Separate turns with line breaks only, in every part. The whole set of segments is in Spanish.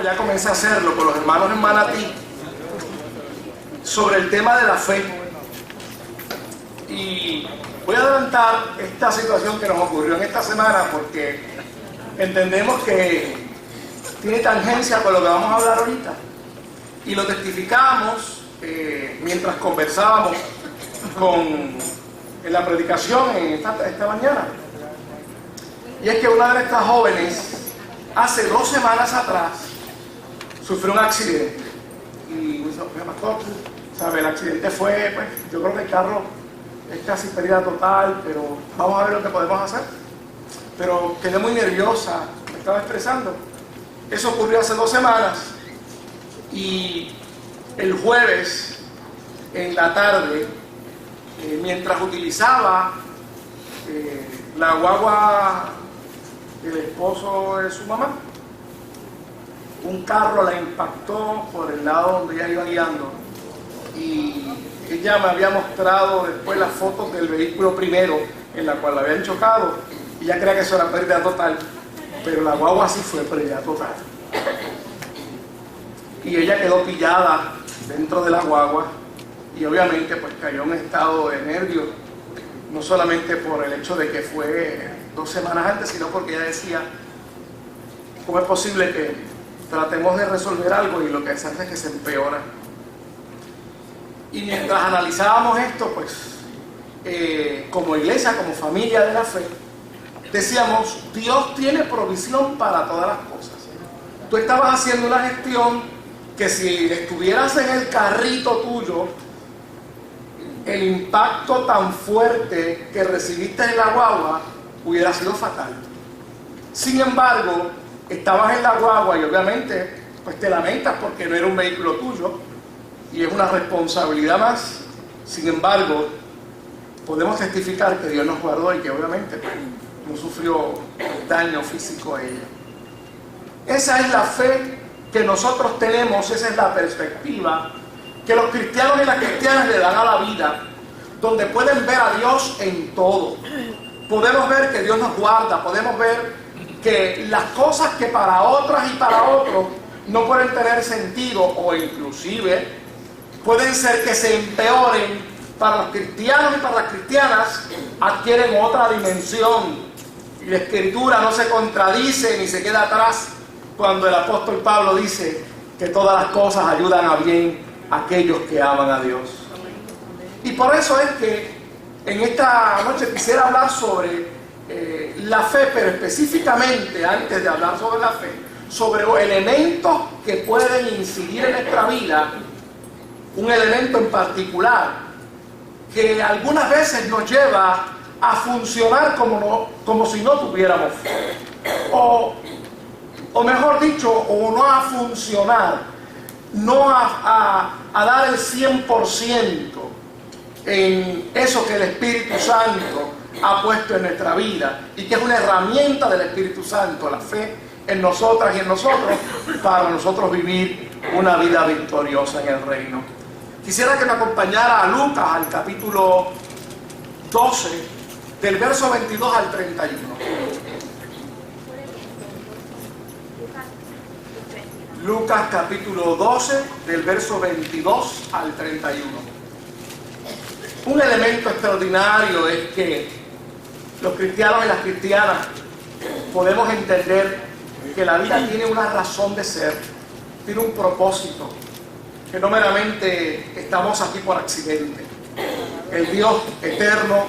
pues ya comencé a hacerlo con los hermanos en Manatí, sobre el tema de la fe. Y voy a adelantar esta situación que nos ocurrió en esta semana porque entendemos que tiene tangencia con lo que vamos a hablar ahorita. Y lo testificamos mientras conversábamos en la predicación esta mañana. Y es que una de nuestras jóvenes, hace 2 semanas atrás, sufrió un accidente. Y me dijo, pastor, ¿sabe? El accidente fue, pues, yo creo que el carro es casi pérdida total, pero vamos a ver lo que podemos hacer. Pero quedé muy nerviosa, me estaba estresando. Eso ocurrió hace 2 semanas. Y el jueves, en la tarde, mientras utilizaba la guagua del esposo de su mamá, un carro la impactó por el lado donde ella iba guiando. Y ella me había mostrado después las fotos del vehículo primero en la cual la habían chocado, y ella creía que eso era pérdida total, pero la guagua sí fue pérdida total. Y ella quedó pillada dentro de la guagua y obviamente pues cayó en un estado de nervios, no solamente por el hecho de que fue 2 semanas antes, sino porque ella decía, ¿cómo es posible que tratemos de resolver algo y lo que se hace es que se empeora? Y mientras analizábamos esto, pues como iglesia, como familia de la fe, decíamos, Dios tiene provisión para todas las cosas. Tú estabas haciendo una gestión que si estuvieras en el carrito tuyo, el impacto tan fuerte que recibiste en la guagua hubiera sido fatal. Sin embargo, estabas en la guagua y obviamente pues te lamentas porque no era un vehículo tuyo y es una responsabilidad más. Sin embargo, podemos testificar que Dios nos guardó y que obviamente pues, no sufrió daño físico a ella. Esa es la fe que nosotros tenemos, esa es la perspectiva que los cristianos y las cristianas le dan a la vida, donde pueden ver a Dios en todo. Podemos ver que Dios nos guarda, podemos ver que las cosas que para otras y para otros no pueden tener sentido o inclusive pueden ser que se empeoren, para los cristianos y para las cristianas adquieren otra dimensión. Y la Escritura no se contradice ni se queda atrás cuando el apóstol Pablo dice que todas las cosas ayudan a bien a aquellos que aman a Dios. Y por eso es que en esta noche quisiera hablar sobre la fe, pero específicamente, antes de hablar sobre la fe, sobre los elementos que pueden incidir en nuestra vida, un elemento en particular que algunas veces nos lleva a funcionar como si no tuviéramos fe. O mejor dicho, o no a funcionar, no a dar el 100% en eso que el Espíritu Santo ha puesto en nuestra vida y que es una herramienta del Espíritu Santo, la fe en nosotras y en nosotros, para nosotros vivir una vida victoriosa en el reino. Quisiera que me acompañara a Lucas, al capítulo 12, del verso 22 al 31. Lucas capítulo 12, del verso 22 al 31. Un elemento extraordinario es que los cristianos y las cristianas podemos entender que la vida tiene una razón de ser, tiene un propósito, que no meramente estamos aquí por accidente. El Dios eterno,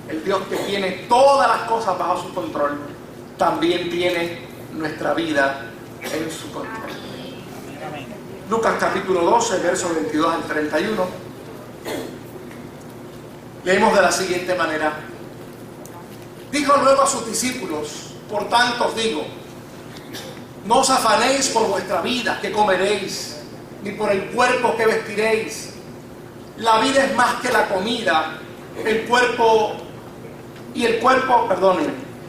el Dios que tiene todas las cosas bajo su control, también tiene nuestra vida en su control. Lucas capítulo 12, versos 22 al 31. Leemos de la siguiente manera. Dijo luego a sus discípulos, por tanto os digo, no os afanéis por vuestra vida, que comeréis, ni por el cuerpo que vestiréis. La vida es más que la comida,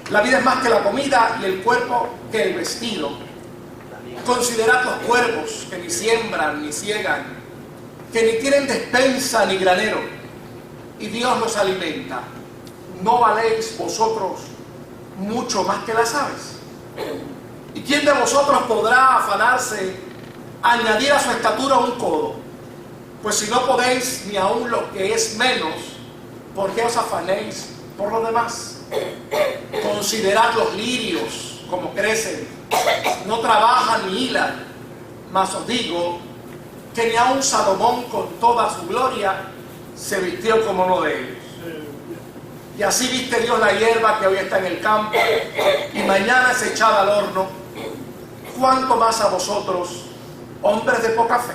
la vida es más que la comida y el cuerpo que el vestido. Considerad los cuervos que ni siembran ni ciegan, que ni tienen despensa ni granero, y Dios los alimenta. ¿No valéis vosotros mucho más que las aves? Y ¿Y quién de vosotros podrá afanarse a añadir a su estatura un codo? Pues si no podéis ni aun lo que es menos, ¿por qué os afanéis por lo demás? Considerad los lirios como crecen, no trabajan ni hilan, mas os digo que ni aun Salomón con toda su gloria se vistió como uno de ellos. Y así viste Dios la hierba que hoy está en el campo y mañana es echada al horno. ¿Cuánto más a vosotros, hombres de poca fe?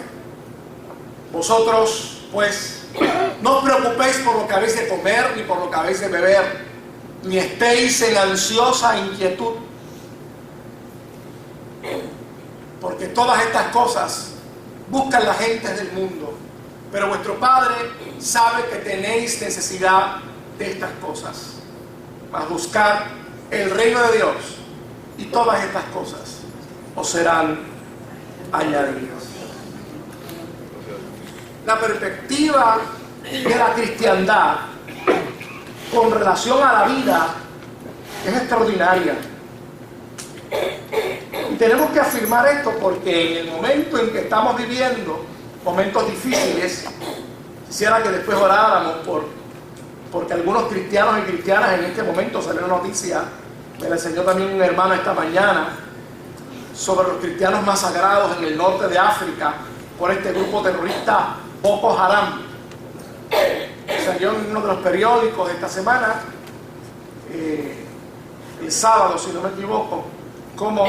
Vosotros, pues, no os preocupéis por lo que habéis de comer ni por lo que habéis de beber, ni estéis en ansiosa inquietud, porque todas estas cosas buscan las gentes del mundo, pero vuestro Padre sabe que tenéis necesidad de estas cosas. Mas buscad el reino de Dios y todas estas cosas os serán añadidas. La perspectiva de la cristiandad con relación a la vida es extraordinaria. Y tenemos que afirmar esto porque en el momento en que estamos viviendo momentos difíciles, quisiera que después oráramos porque algunos cristianos y cristianas en este momento salió una noticia, me la enseñó también un hermano esta mañana, sobre los cristianos masacrados en el norte de África por este grupo terrorista Boko Haram. Salió en uno de los periódicos esta semana, el sábado si no me equivoco, cómo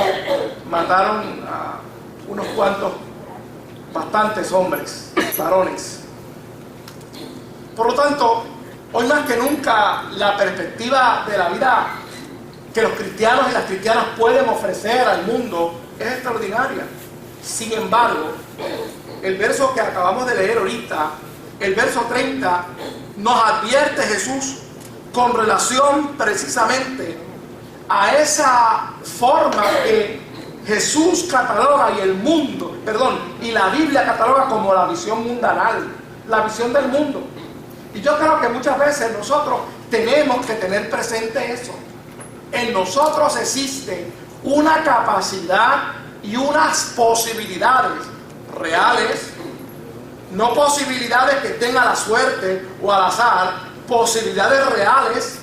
mataron a unos cuantos, bastantes hombres, varones. Por lo tanto, hoy más que nunca la perspectiva de la vida que los cristianos y las cristianas pueden ofrecer al mundo es extraordinaria. Sin embargo, el verso que acabamos de leer ahorita, el verso 30, nos advierte Jesús con relación precisamente a esa forma que Jesús cataloga y la Biblia cataloga como la visión mundanal, la visión del mundo. Y yo creo que muchas veces nosotros tenemos que tener presente eso. En nosotros existe una capacidad y unas posibilidades reales, no posibilidades que estén a la suerte o al azar, posibilidades reales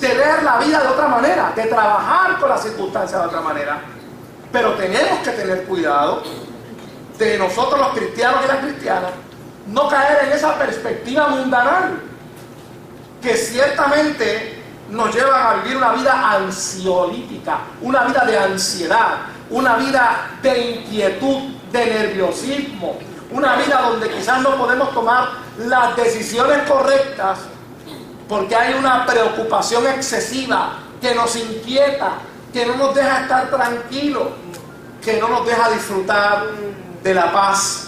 de ver la vida de otra manera, de trabajar con las circunstancias de otra manera. Pero tenemos que tener cuidado de nosotros los cristianos y las cristianas no caer en esa perspectiva mundanal que ciertamente nos llevan a vivir una vida ansiolítica, una vida de ansiedad, una vida de inquietud, de nerviosismo, una vida donde quizás no podemos tomar las decisiones correctas porque hay una preocupación excesiva que nos inquieta, que no nos deja estar tranquilos, que no nos deja disfrutar de la paz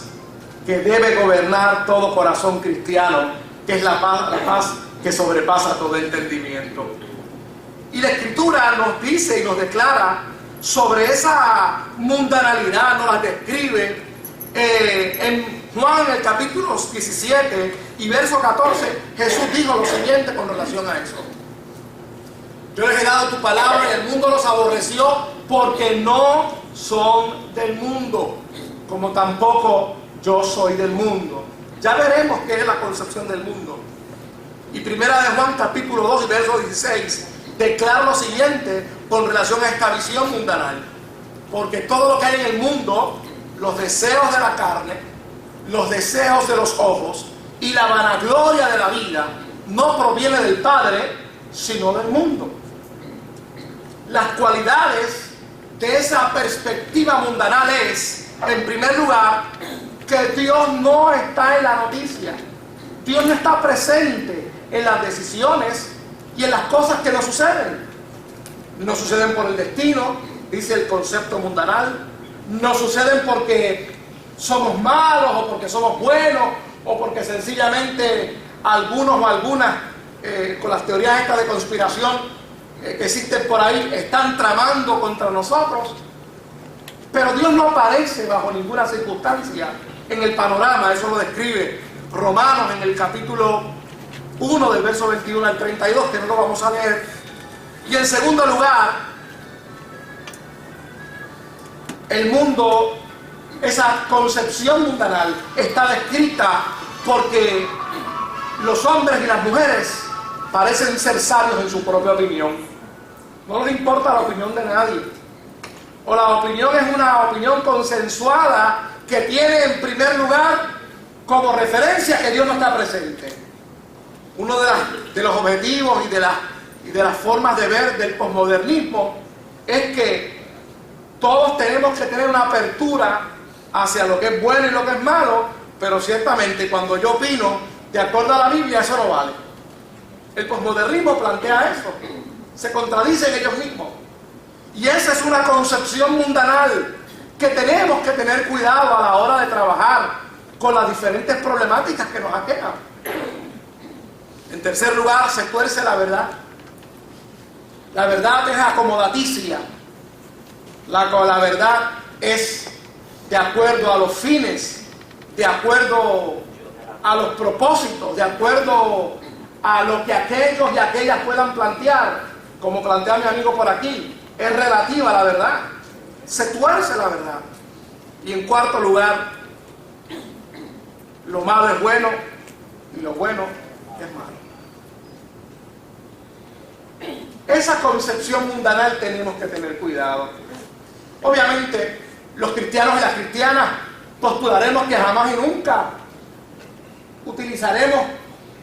que debe gobernar todo corazón cristiano, que es la paz que sobrepasa todo entendimiento. Y la Escritura nos dice y nos declara sobre esa mundanalidad, nos la describe en Juan, el capítulo 17 y verso 14, Jesús dijo lo siguiente con relación a eso: yo les he dado tu palabra y el mundo los aborreció porque no son del mundo, como tampoco yo soy del mundo. Ya veremos qué es la concepción del mundo. Y primera de Juan, capítulo 2 y verso 16, declara lo siguiente con relación a esta visión mundanal: porque todo lo que hay en el mundo, los deseos de la carne, los deseos de los ojos y la vanagloria de la vida, no proviene del Padre, sino del mundo. Las cualidades de esa perspectiva mundanal es, en primer lugar, que Dios no está en la noticia. Dios no está presente en las decisiones y en las cosas que nos suceden. No suceden por el destino, dice el concepto mundanal. No suceden porque somos malos o porque somos buenos o porque sencillamente algunos o algunas con las teorías estas de conspiración que existen por ahí están tramando contra nosotros. Pero Dios no aparece bajo ninguna circunstancia en el panorama. Eso lo describe Romanos en el capítulo 1 del verso 21 al 32, que no lo vamos a leer. Y en segundo lugar, El mundo, esa concepción mundanal, está descrita porque los hombres y las mujeres parecen ser sabios en su propia opinión. No les importa la opinión de nadie. O la opinión es una opinión consensuada que tiene en primer lugar como referencia que Dios no está presente. Uno de los objetivos y de las formas de ver del posmodernismo es que todos tenemos que tener una apertura hacia lo que es bueno y lo que es malo, pero ciertamente cuando yo opino de acuerdo a la Biblia, eso no vale. El posmodernismo plantea eso, se contradicen ellos mismos. Y esa es una concepción mundanal que tenemos que tener cuidado a la hora de trabajar con las diferentes problemáticas que nos aquejan. En tercer lugar, se tuerce la verdad. La verdad es acomodaticia. La verdad es de acuerdo a los fines, de acuerdo a los propósitos, de acuerdo a lo que aquellos y aquellas puedan plantear, como plantea mi amigo por aquí. Es relativa a la verdad. Se tuerce la verdad. Y en cuarto lugar, lo malo es bueno y lo bueno es malo. Esa concepción mundanal tenemos que tener cuidado. Obviamente, los cristianos y las cristianas postularemos que jamás y nunca utilizaremos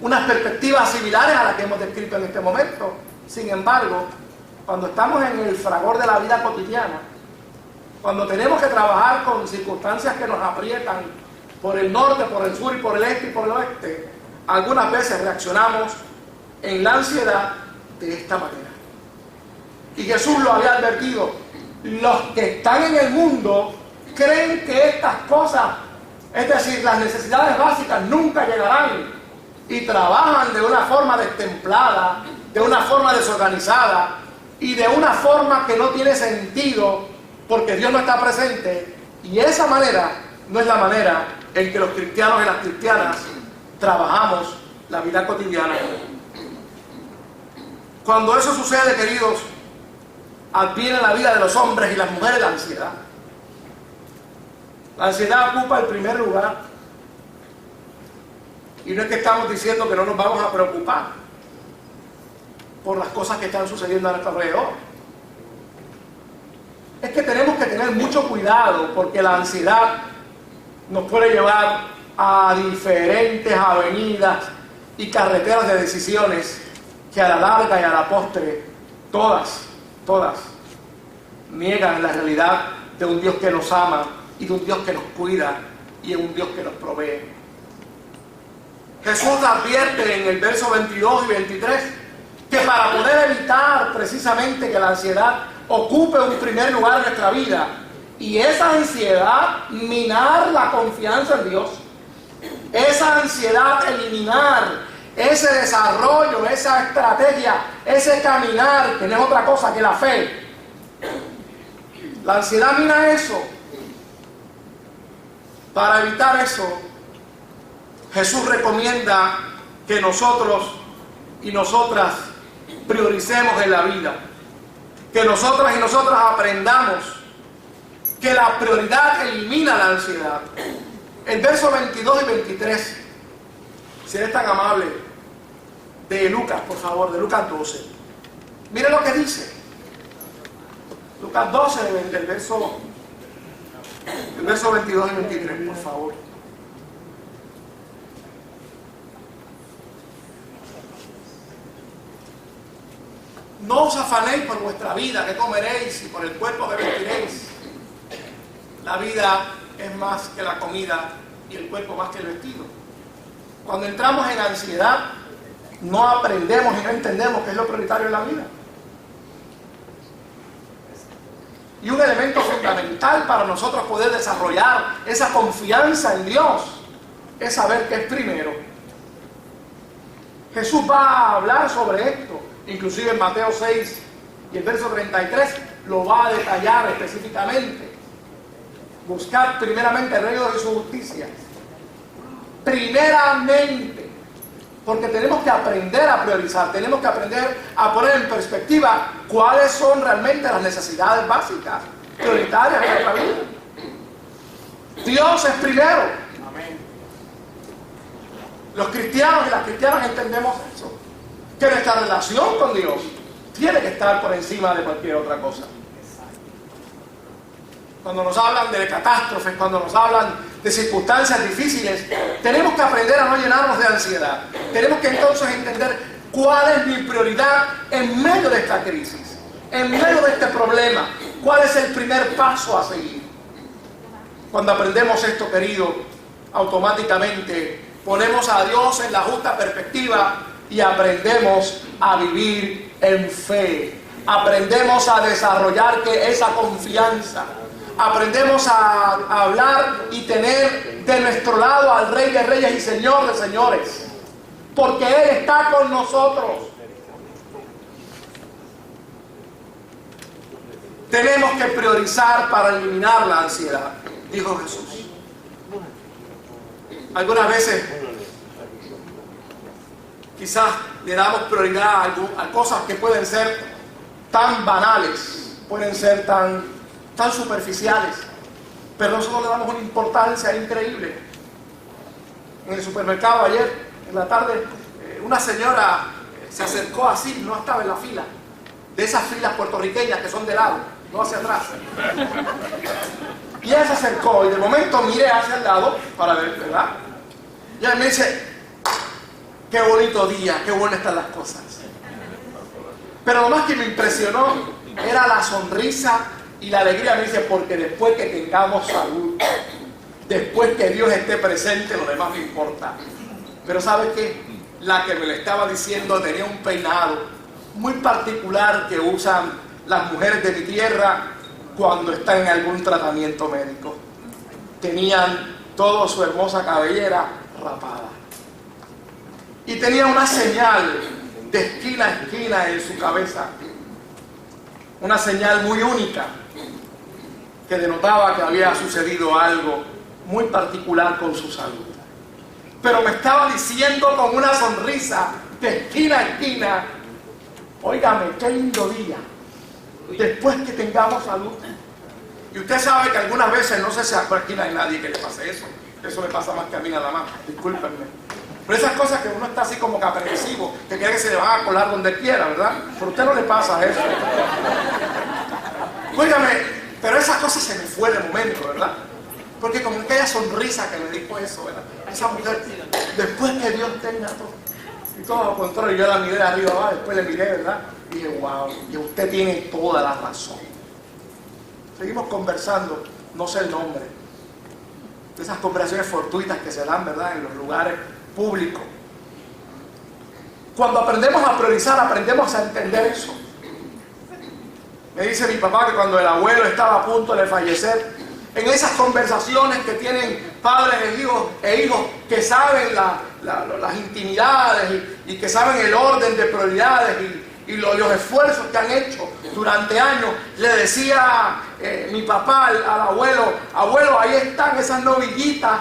unas perspectivas similares a las que hemos descrito en este momento. Sin embargo, cuando estamos en el fragor de la vida cotidiana, cuando tenemos que trabajar con circunstancias que nos aprietan por el norte, por el sur y por el este y por el oeste, algunas veces reaccionamos en la ansiedad de esta manera. Y Jesús lo había advertido: los que están en el mundo creen que estas cosas, es decir, las necesidades básicas, nunca llegarán, y trabajan de una forma destemplada, de una forma desorganizada y de una forma que no tiene sentido porque Dios no está presente. Y esa manera no es la manera en que los cristianos y las cristianas trabajamos la vida cotidiana. Cuando eso sucede, queridos, adviene en la vida de los hombres y las mujeres la ansiedad. La ansiedad ocupa el primer lugar. Y no es que estamos diciendo que no nos vamos a preocupar por las cosas que están sucediendo a nuestro alrededor. Es que tenemos que tener mucho cuidado porque la ansiedad nos puede llevar a diferentes avenidas y carreteras de decisiones que a la larga y a la postre todas niegan la realidad de un Dios que nos ama y de un Dios que nos cuida y de un Dios que nos provee. Jesús advierte en el verso 22 y 23 que para poder evitar precisamente que la ansiedad ocupe un primer lugar en nuestra vida y esa ansiedad minar la confianza en Dios, esa ansiedad eliminar ese desarrollo, esa estrategia, ese caminar, que no es otra cosa que la fe. La ansiedad mina eso. Para evitar eso, Jesús recomienda que nosotros y nosotras prioricemos en la vida. Que nosotras y nosotras aprendamos que la prioridad elimina la ansiedad. El verso 22 y 23, si eres tan amable, de Lucas, por favor, de Lucas 12. Mire lo que dice. Lucas 12, el verso 22 y 23, por favor. No os afanéis por vuestra vida, que comeréis, y por el cuerpo que vestiréis. La vida es más que la comida y el cuerpo más que el vestido. Cuando entramos en ansiedad, no aprendemos y no entendemos qué es lo prioritario en la vida. Y un elemento fundamental para nosotros poder desarrollar esa confianza en Dios es saber qué es primero. Jesús va a hablar sobre esto, inclusive en Mateo 6 y el verso 33 lo va a detallar específicamente. Buscad primeramente el reino de su justicia. Primeramente, porque tenemos que aprender a priorizar, tenemos que aprender a poner en perspectiva cuáles son realmente las necesidades básicas prioritarias en nuestra vida. Dios es primero. Los cristianos y las cristianas entendemos eso, que nuestra relación con Dios tiene que estar por encima de cualquier otra cosa. Cuando nos hablan de catástrofes, cuando nos hablan de circunstancias difíciles, tenemos que aprender a no llenarnos de ansiedad. Tenemos que entonces entender cuál es mi prioridad en medio de esta crisis, en medio de este problema. ¿Cuál es el primer paso a seguir? Cuando aprendemos esto, querido, automáticamente ponemos a Dios en la justa perspectiva y aprendemos a vivir en fe. Aprendemos a desarrollar esa confianza. Aprendemos a hablar y tener de nuestro lado al Rey de Reyes y Señor de Señores, porque Él está con nosotros. Tenemos que priorizar para eliminar la ansiedad, dijo Jesús. Algunas veces quizás le damos prioridad a cosas que pueden ser tan banales, pueden ser tan superficiales, pero nosotros le damos una importancia increíble. En el supermercado ayer, en la tarde, una señora se acercó así, no estaba en la fila, de esas filas puertorriqueñas que son de lado, no hacia atrás. Y ella se acercó y de momento miré hacia el lado para ver, ¿verdad? Y ella me dice, qué bonito día, qué buenas están las cosas. Pero lo más que me impresionó era la sonrisa y la alegría. Me dice, porque después que tengamos salud, después que Dios esté presente, lo demás no importa. Pero ¿sabe qué? La que me lo estaba diciendo tenía un peinado muy particular que usan las mujeres de mi tierra cuando están en algún tratamiento médico. Tenían toda su hermosa cabellera rapada. Y tenía una señal de esquina a esquina en su cabeza. Una señal muy única que denotaba que había sucedido algo muy particular con su salud. Pero me estaba diciendo con una sonrisa de esquina a esquina, óigame, qué lindo día, después que tengamos salud. Y usted sabe que algunas veces, no sé si aquí no hay nadie que le pase eso, eso le pasa más que a mí nada más, discúlpenme. Pero esas cosas que uno está así como que aprensivo, que quiere que se le van a colar donde quiera, ¿verdad? Pero a usted no le pasa eso. Óigame, pero esas cosas se me fue de momento, ¿verdad? Porque como aquella sonrisa que me dijo eso, ¿verdad? Esa mujer, después que Dios tenga todo, y todo lo contrario, yo la miré de arriba abajo, después le miré, ¿verdad? Y dije, wow, y usted tiene toda la razón. Seguimos conversando, no sé el nombre, de esas conversaciones fortuitas que se dan, ¿verdad? En los lugares públicos. Cuando aprendemos a priorizar, aprendemos a entender eso. Me dice mi papá que cuando el abuelo estaba a punto de fallecer, en esas conversaciones que tienen padres e hijos que saben las intimidades y que saben el orden de prioridades y los esfuerzos que han hecho durante años, le decía mi papá al abuelo, abuelo, ahí están esas novillitas.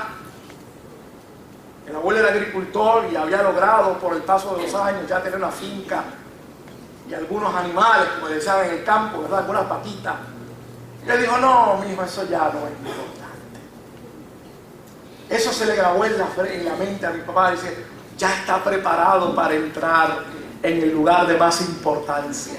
El abuelo era agricultor y había logrado por el paso de los años ya tener una finca y algunos animales, como le decían en el campo, ¿verdad? Algunas patitas. Y él dijo, no, mijo, eso ya no es importante. Eso se le grabó en la mente a mi papá. Dice, ya está preparado para entrar en el lugar de más importancia.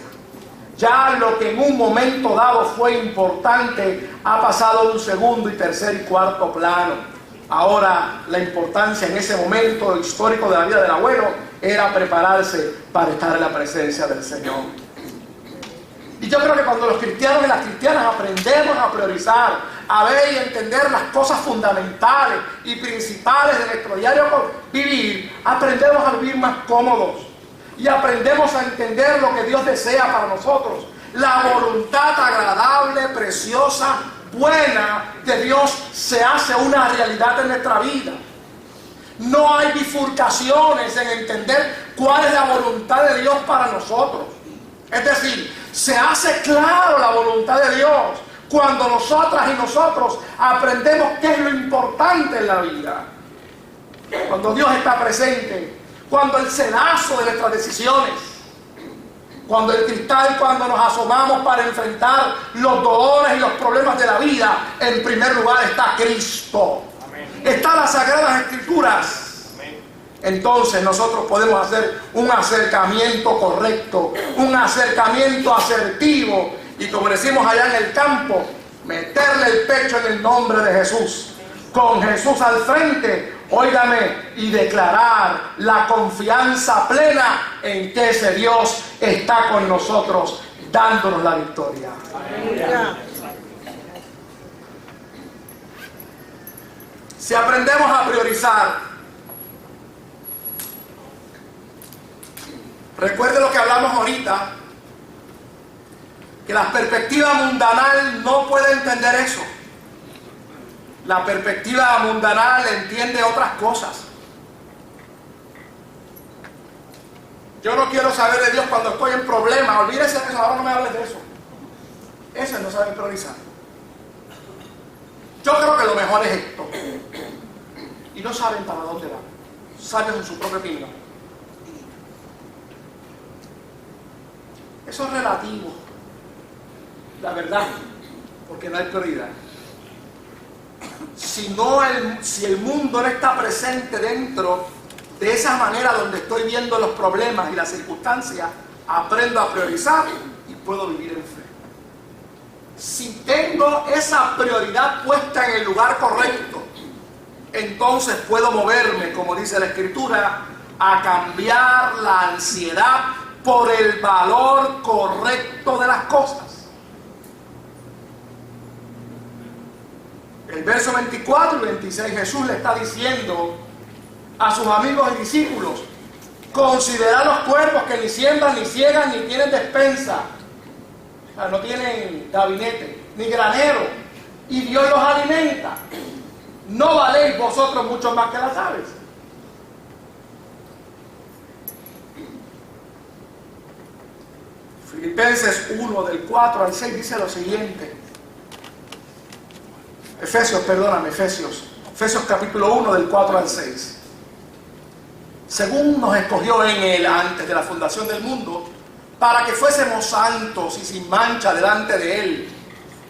Ya lo que en un momento dado fue importante ha pasado de un segundo y tercer y cuarto plano. Ahora la importancia en ese momento histórico de la vida del abuelo era prepararse para estar en la presencia del Señor. Y yo creo que cuando los cristianos y las cristianas aprendemos a priorizar, a ver y entender las cosas fundamentales y principales de nuestro diario vivir, aprendemos a vivir más cómodos y aprendemos a entender lo que Dios desea para nosotros. La voluntad agradable, preciosa, buena de Dios se hace una realidad en nuestra vida. No hay bifurcaciones en entender cuál es la voluntad de Dios para nosotros. Es decir, se hace claro la voluntad de Dios cuando nosotras y nosotros aprendemos qué es lo importante en la vida. Cuando Dios está presente, cuando el cedazo de nuestras decisiones Cuando el cristal, cuando nos asomamos para enfrentar los dolores y los problemas de la vida, en primer lugar está Cristo. Amén. Están las Sagradas Escrituras. Amén. Entonces nosotros podemos hacer un acercamiento correcto, un acercamiento asertivo, y como decimos allá en el campo, meterle el pecho en el nombre de Jesús, con Jesús al frente, óigame, y declarar la confianza plena en que ese Dios está con nosotros, dándonos la victoria. Aleluya. Si aprendemos a priorizar, recuerde lo que hablamos ahorita, que la perspectiva mundanal no puede entender eso. La perspectiva mundanal entiende otras cosas. Yo no quiero saber de Dios cuando estoy en problemas. Olvídese de eso, ahora no me hables de eso. Ese no sabe priorizar. Yo creo que lo mejor es esto. Y no saben para dónde van. Saben en su propia opinión. Eso es relativo. La verdad. Porque no hay prioridad. Si el mundo no está presente dentro de esa manera donde estoy viendo los problemas y las circunstancias, aprendo a priorizar y puedo vivir en fe. Si tengo esa prioridad puesta en el lugar correcto, entonces puedo moverme, como dice la Escritura, a cambiar la ansiedad por el valor correcto de las cosas. El verso 24 y 26, Jesús le está diciendo a sus amigos y discípulos: considerad los cuervos que ni siembran, ni ciegan, ni tienen despensa. O sea, no tienen gabinete, ni granero, y Dios los alimenta. ¿No valéis vosotros mucho más que las aves? Filipenses 1, del 4 al 6 dice lo siguiente. Efesios capítulo 1 del 4 al 6. Según nos escogió en Él antes de la fundación del mundo, para que fuésemos santos y sin mancha delante de Él,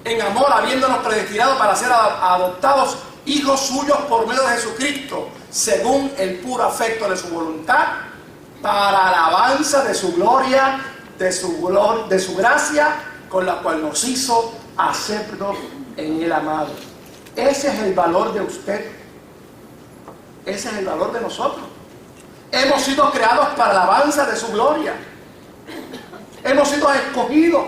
en amor habiéndonos predestinado para ser adoptados hijos suyos por medio de Jesucristo, según el puro afecto de su voluntad, para alabanza de su gloria, de su gracia, con la cual nos hizo aceptos en el amado. Ese es el valor de usted. Ese es el valor de nosotros. Hemos sido creados para la alabanza de su gloria. Hemos sido escogidos.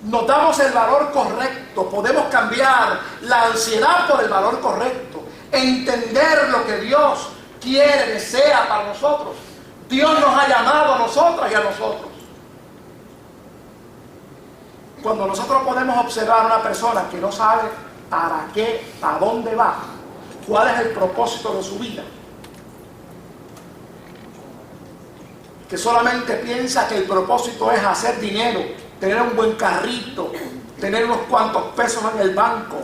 Nos damos el valor correcto. Podemos cambiar la ansiedad por el valor correcto. Entender lo que Dios quiere, desea para nosotros. Dios nos ha llamado a nosotras y a nosotros. Cuando nosotros podemos observar a una persona que no sabe para qué, a dónde va, cuál es el propósito de su vida, que solamente piensa que el propósito es hacer dinero, tener un buen carrito, tener unos cuantos pesos en el banco,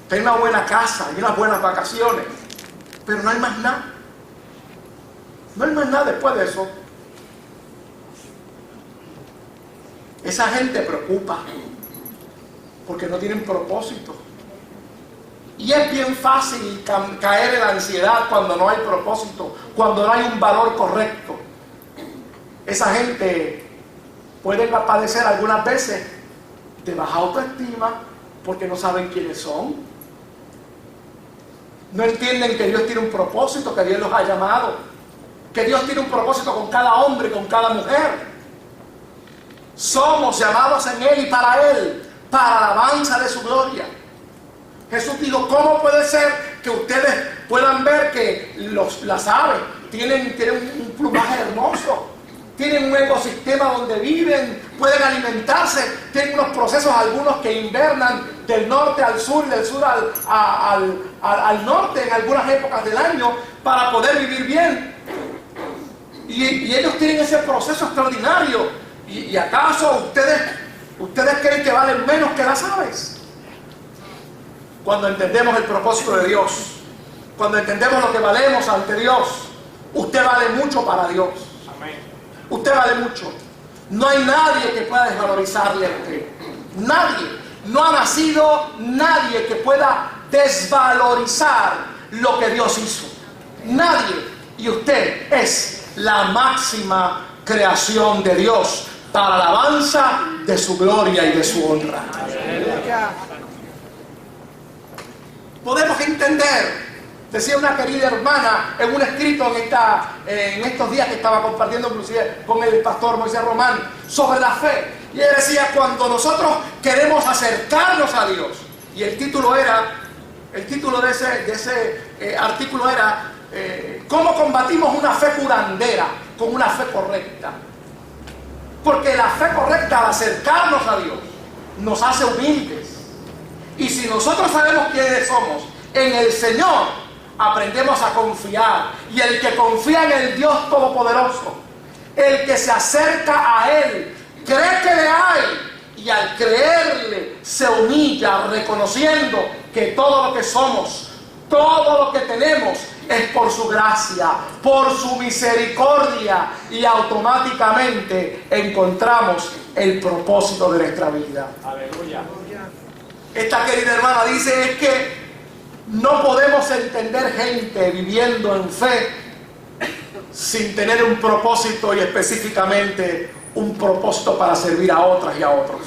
tener una buena casa y unas buenas vacaciones, pero no hay más nada. No hay más nada después de eso. Esa gente preocupa porque no tienen propósito. Y es bien fácil caer en la ansiedad cuando no hay propósito, cuando no hay un valor correcto. Esa gente puede padecer algunas veces de baja autoestima porque no saben quiénes son. No entienden que Dios tiene un propósito, que Dios los ha llamado, que Dios tiene un propósito con cada hombre y con cada mujer. Somos llamados en Él y para Él, para la alabanza de su gloria. Jesús dijo: ¿cómo puede ser que ustedes puedan ver que las aves tienen un plumaje hermoso, tienen un ecosistema donde viven, pueden alimentarse, tienen unos procesos, algunos que invernan del norte al sur y del sur al norte en algunas épocas del año para poder vivir bien? Y ellos tienen ese proceso extraordinario. ¿Y acaso ustedes creen que valen menos que las aves? Cuando entendemos el propósito de Dios, cuando entendemos lo que valemos ante Dios, Usted vale mucho para Dios. Usted vale mucho. No hay nadie que pueda desvalorizarle a usted. Nadie. No ha nacido nadie que pueda desvalorizar lo que Dios hizo. Nadie. Y usted es la máxima creación de Dios para la alabanza de su gloria y de su honra. Podemos entender, decía una querida hermana en un escrito en estos días que estaba compartiendo inclusive con el pastor Moisés Román sobre la fe, y ella decía: cuando nosotros queremos acercarnos a Dios, y el título de ese artículo era ¿cómo combatimos una fe curandera con una fe correcta? Porque la fe correcta, al acercarnos a Dios, nos hace humildes. Y si nosotros sabemos quiénes somos en el Señor, aprendemos a confiar. Y el que confía en el Dios Todopoderoso, el que se acerca a Él, cree que le hay, y al creerle se humilla, reconociendo que todo lo que somos, todo lo que tenemos, es por su gracia, por su misericordia, y automáticamente encontramos el propósito de nuestra vida. Aleluya. Esta querida hermana dice es que no podemos entender gente viviendo en fe sin tener un propósito, y específicamente un propósito para servir a otras y a otros.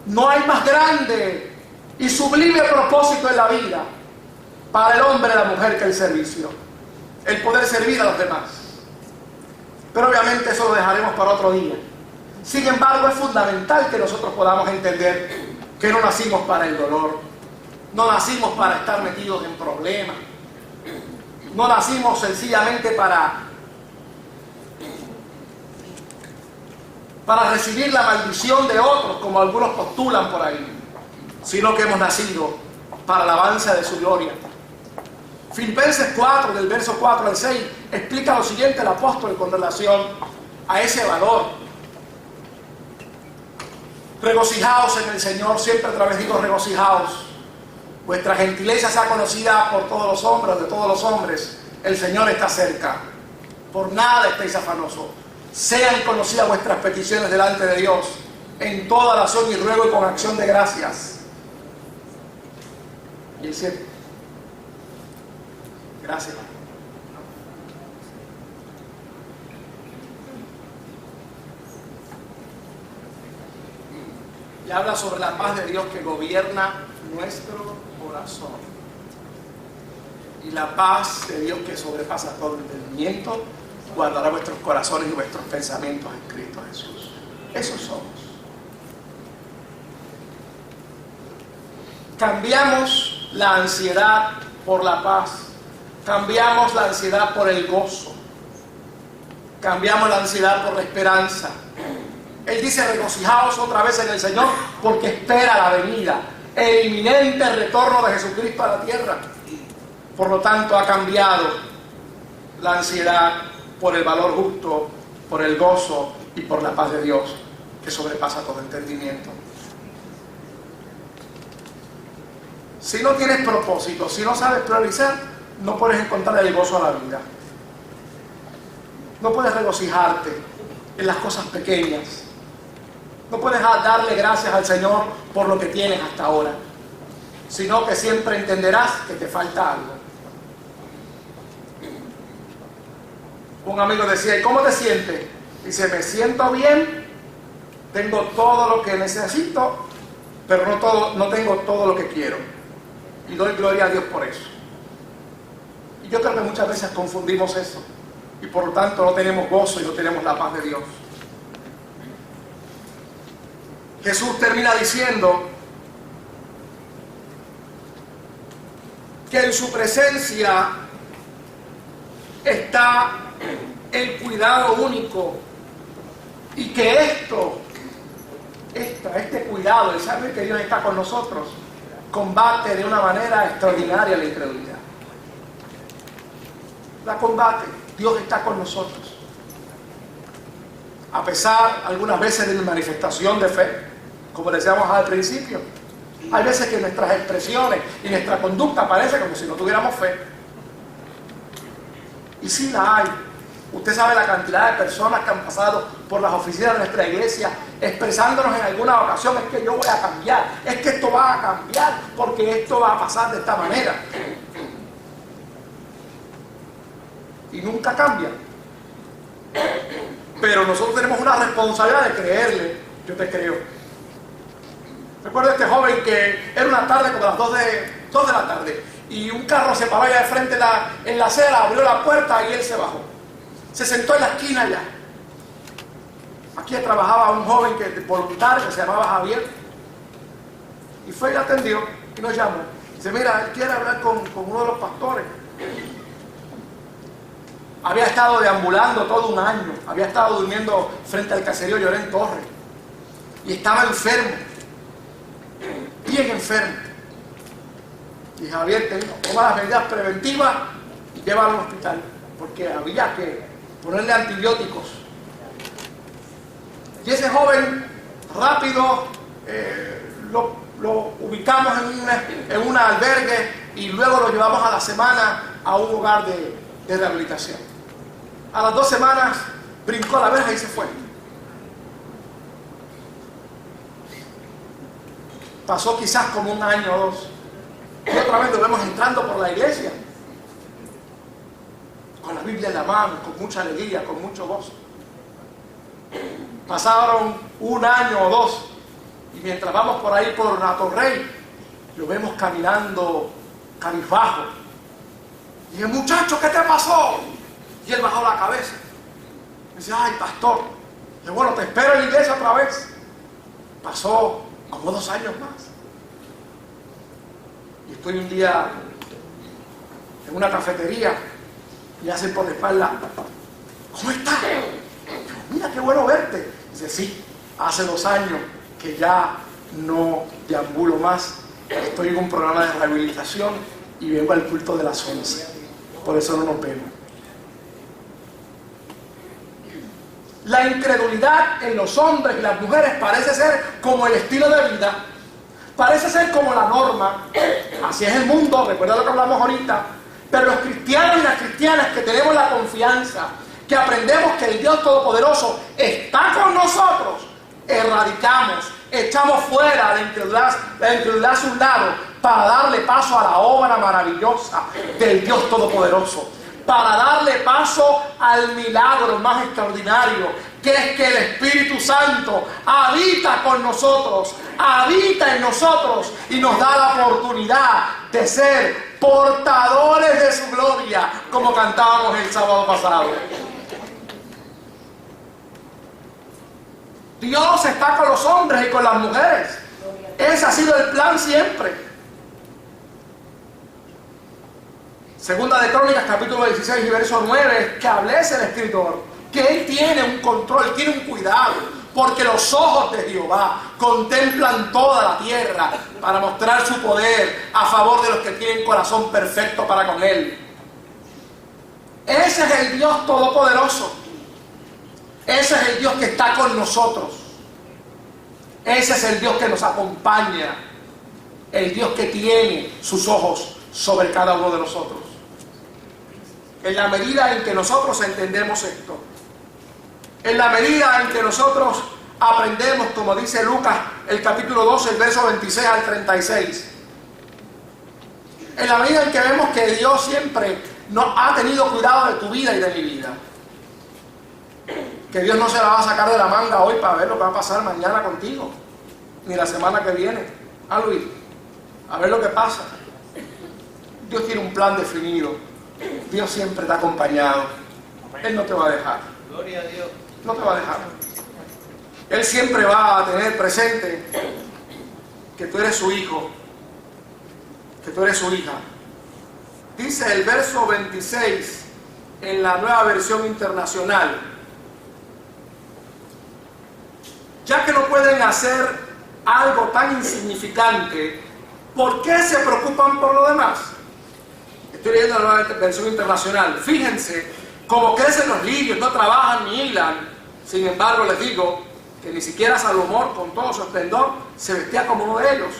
No hay más grande y sublime propósito en la vida para el hombre y la mujer que el servicio, el poder servir a los demás. Pero obviamente eso lo dejaremos para otro día. Sin embargo, es fundamental que nosotros podamos entender que no nacimos para el dolor, no nacimos para estar metidos en problemas, no nacimos sencillamente para recibir la maldición de otros, como algunos postulan por ahí, sino que hemos nacido para la alabanza de su gloria. Filipenses 4, del verso 4 al 6, explica lo siguiente el apóstol con relación a ese valor. Regocijaos en el Señor, siempre otra vez digo regocijaos. Vuestra gentileza sea conocida por todos los hombres, de todos los hombres. El Señor está cerca. Por nada estéis afanosos. Sean conocidas vuestras peticiones delante de Dios en toda oración y ruego y con acción de gracias. Y el 7. Gracias. Y habla sobre la paz de Dios que gobierna nuestro corazón. Y la paz de Dios que sobrepasa todo entendimiento guardará vuestros corazones y vuestros pensamientos en Cristo Jesús. Esos somos. Cambiamos la ansiedad por la paz. Cambiamos la ansiedad por el gozo. Cambiamos la ansiedad por la esperanza. Él dice: regocijaos otra vez en el Señor, porque espera la venida, el inminente retorno de Jesucristo a la tierra. Por lo tanto, ha cambiado la ansiedad por el valor justo, por el gozo y por la paz de Dios, que sobrepasa todo entendimiento. Si no tienes propósito, si no sabes priorizar, no puedes encontrar el gozo a la vida. No puedes regocijarte en las cosas pequeñas. No puedes darle gracias al Señor por lo que tienes hasta ahora, sino que siempre entenderás que te falta algo. Un amigo decía: ¿y cómo te sientes? Dice: me siento bien, tengo todo lo que necesito, pero no tengo todo lo que quiero. Y doy gloria a Dios por eso. Y yo creo que muchas veces confundimos eso, y por lo tanto no tenemos gozo y no tenemos la paz de Dios. Jesús termina diciendo que en su presencia está el cuidado único, y que este cuidado, el saber que Dios está con nosotros, combate de una manera extraordinaria la incredulidad. La combate. Dios está con nosotros. A pesar algunas veces de mi manifestación de fe, como decíamos al principio, hay veces que nuestras expresiones y nuestra conducta parece como si no tuviéramos fe. Y sí la hay. Usted sabe la cantidad de personas que han pasado por las oficinas de nuestra iglesia expresándonos en alguna ocasión: es que yo voy a cambiar, es que esto va a cambiar, porque esto va a pasar de esta manera. Y nunca cambia. Pero nosotros tenemos una responsabilidad de creerle. Yo te creo. Recuerdo este joven que era una tarde como las 2 de la tarde, y un carro se paró allá de frente en la acera, abrió la puerta y él se bajó. Se sentó en la esquina allá. Aquí trabajaba un joven voluntario que se llamaba Javier, y fue y le atendió y nos llamó. Dice: mira, él quiere hablar con uno de los pastores. Había estado deambulando todo un año, había estado durmiendo frente al caserío Llorén Torres, y estaba enfermo, bien enfermo. Y Javier toma las medidas preventivas y llévalo al hospital, porque había que ponerle antibióticos. Y ese joven rápido lo ubicamos en un albergue, y luego lo llevamos a la semana a un hogar de rehabilitación. A las 2 semanas brincó la verja y se fue. Pasó quizás como 1 año o 2, y otra vez lo vemos entrando por la iglesia con la Biblia en la mano, con mucha alegría, con mucho gozo. Pasaron 1 año o 2, y mientras vamos por ahí por Natorrey, lo vemos caminando cabizbajo. Y dije: muchacho, ¿qué te pasó? Y él bajó la cabeza. Me dice: ay, pastor. Y dije: bueno, te espero en la iglesia otra vez. Pasó como 2 años más. Y estoy un día en una cafetería y hacen por la espalda: ¿cómo estás? Digo: mira, qué bueno verte. Dice: sí, hace 2 años que ya no deambulo más. Estoy en un programa de rehabilitación y vengo al culto de las 11. Por eso no nos vemos. La incredulidad en los hombres y las mujeres parece ser como el estilo de vida, parece ser como la norma. Así es el mundo, recuerda lo que hablamos ahorita. Pero los cristianos y las cristianas que tenemos la confianza, que aprendemos que el Dios Todopoderoso está con nosotros, erradicamos, echamos fuera la incredulidad a un lado, para darle paso a la obra maravillosa del Dios Todopoderoso, para darle paso al milagro más extraordinario, que es que el Espíritu Santo habita con nosotros, habita en nosotros, y nos da la oportunidad de ser portadores de su gloria, como cantábamos el sábado pasado. Dios está con los hombres y con las mujeres. Ese ha sido el plan siempre. Segunda de Crónicas, capítulo 16 y verso 9, que establece el escritor que Él tiene un control, tiene un cuidado, porque los ojos de Jehová contemplan toda la tierra para mostrar su poder a favor de los que tienen corazón perfecto para con Él. Ese es el Dios Todopoderoso. Ese es el Dios que está con nosotros. Ese es el Dios que nos acompaña. El Dios que tiene sus ojos sobre cada uno de nosotros. En la medida en que nosotros entendemos esto, en la medida en que nosotros aprendemos, como dice Lucas, el capítulo 12, el verso 26 al 36, en la medida en que vemos que Dios siempre ha tenido cuidado de tu vida y de mi vida, que Dios no se la va a sacar de la manga hoy para ver lo que va a pasar mañana contigo, ni la semana que viene. Luis, a ver lo que pasa. Dios tiene un plan definido. Dios siempre te ha acompañado. Él no te va a dejar.
Gloria a Dios.
No te va a dejar. Él siempre va a tener presente que tú eres su hijo, que tú eres su hija. Dice el verso 26 en la Nueva Versión Internacional: ya que no pueden hacer algo tan insignificante, ¿por qué se preocupan por lo demás? Estoy leyendo la Nueva Versión Internacional. Fíjense cómo crecen los lirios, no trabajan ni hilan. Sin embargo, les digo que ni siquiera Salomón, con todo su esplendor, se vestía como uno de ellos.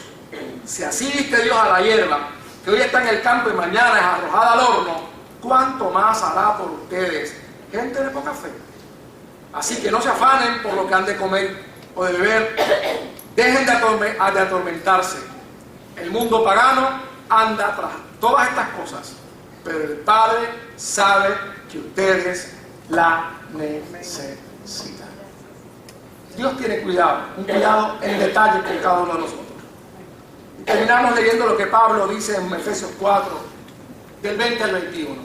Si así viste Dios a la hierba, que hoy está en el campo y mañana es arrojada al horno, ¿cuánto más hará por ustedes, gente de poca fe? Así que no se afanen por lo que han de comer o de beber, dejen de atormentarse. El mundo pagano anda tras todas estas cosas, pero el Padre sabe que ustedes la necesitan. Dios tiene cuidado, un cuidado en detalle con cada uno de nosotros. Y terminamos leyendo lo que Pablo dice en Efesios 4, del 20 al 21.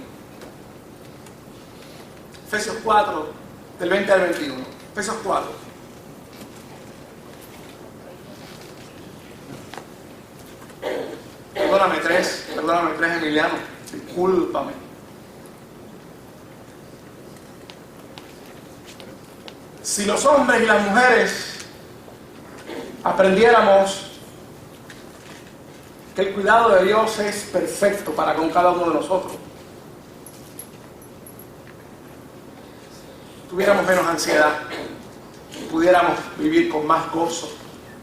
Efesios 4, del 20 al 21. Efesios 4. Perdóname tres, Emiliano, discúlpame. Si los hombres y las mujeres aprendiéramos que el cuidado de Dios es perfecto para con cada uno de nosotros, tuviéramos menos ansiedad, pudiéramos vivir con más gozo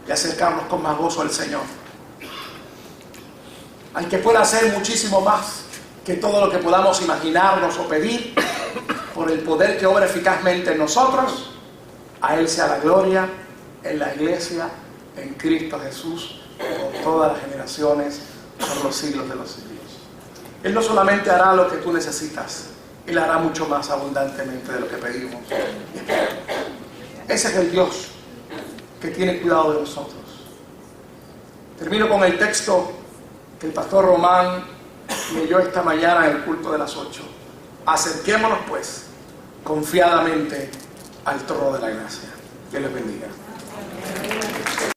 y acercarnos con más gozo al Señor. Al que pueda hacer muchísimo más que todo lo que podamos imaginarnos o pedir, por el poder que obra eficazmente en nosotros, a Él sea la gloria en la iglesia, en Cristo Jesús, por todas las generaciones, por los siglos de los siglos. Él no solamente hará lo que tú necesitas, Él hará mucho más abundantemente de lo que pedimos. Ese es el Dios que tiene cuidado de nosotros. Termino con el texto que el pastor Román leyó esta mañana en el culto de las 8. Acerquémonos pues confiadamente al trono de la gracia. Dios les bendiga.